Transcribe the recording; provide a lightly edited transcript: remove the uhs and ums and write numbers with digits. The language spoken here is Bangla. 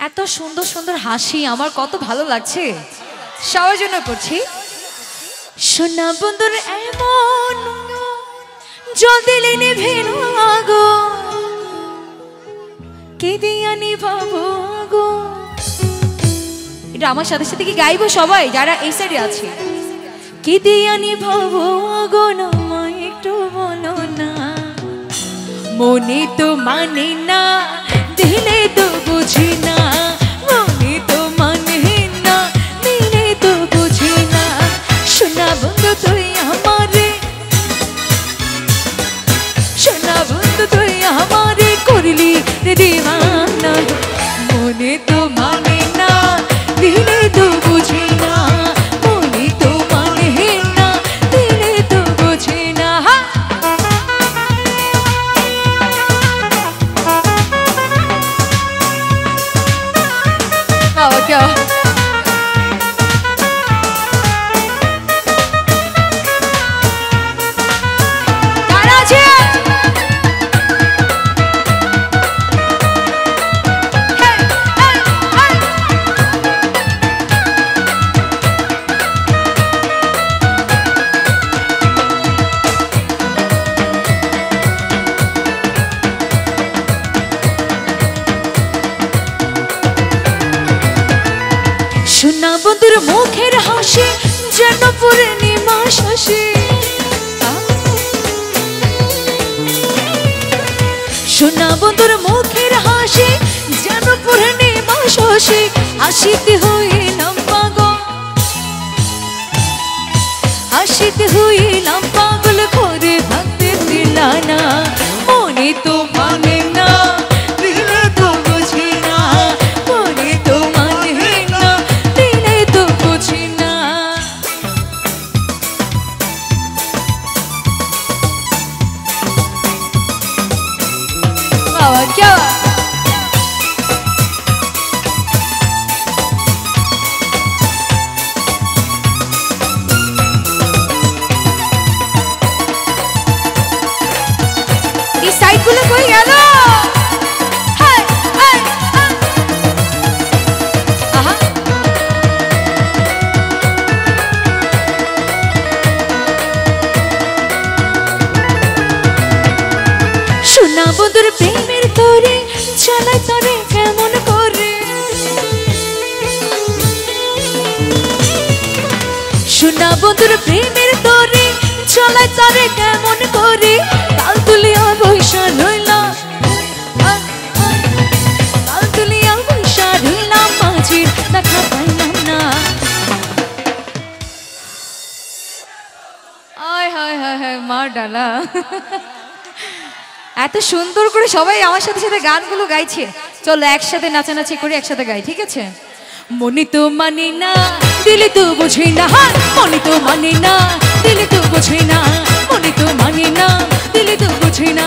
এত সুন্দর সুন্দর হাসি আমার কত ভালো লাগছে। সবার জন্য করছি। সোনা বন্ধুর এমন জলদি নিভে না গো, কে দিয়া নিভাবো গো। এটা আমার সাথে সাথে কি গাইবো সবাই যারা এই সাইডে আছে? কে দিয়া নিভাবো গো না একটু বলো না, মনে তো মানে না দিলে তো বুঝি না, মনে তো মানে না দিলে তো বুঝি না। সোনা বন্ধু তুই আমারে, সোনা বন্ধু তুই আমারে করলি রে দিওয়ানা, মনে তো মানে না দিলে তো বুঝি না, মনে তো মানে না দিলে তো বুঝি না। क्या সোনা বন্ধুর মুখের হাসি যেন পূর্ণিমা শশী, সোনা বন্ধুর মুখের হাসি যেন পূর্ণিমা শশী, হাসিতে হইলাম পাগল, হাসিতে হইলাম পাগল করে ভাবতে দিলা না, মনে তো মানে না দিলে তো বুঝি না, মনে তো মানে না দিলে তো বুঝি না। বাবা क्या साइड गुलो कोई गেল? हाय हाय आहा সোনা বন্ধুর প্রেমের তোরে চালাই তোরে কেমন করে, সোনা বন্ধুর প্রেমের তোরে চালাই তোরে কেমন করে, তাল তুলিয়া বৈশা রইলাম, তাল তুলিয়া বৈশা রইলাম, মাঝির দেখা পাইলাম না। আয় হায় হায় হায় মার ডালা। এত সুন্দর করে সবাই আমার সাথে সাথে গানগুলো গাইছে, চলো একসাথে নাচানাচি করে একসাথে গাই, ঠিক আছে? মনে তো মানে না দিলে তো বুঝি না, মনে তো মানে না দিলে তো বুঝি না, মনে তো মানে না দিলে তো বুঝি না।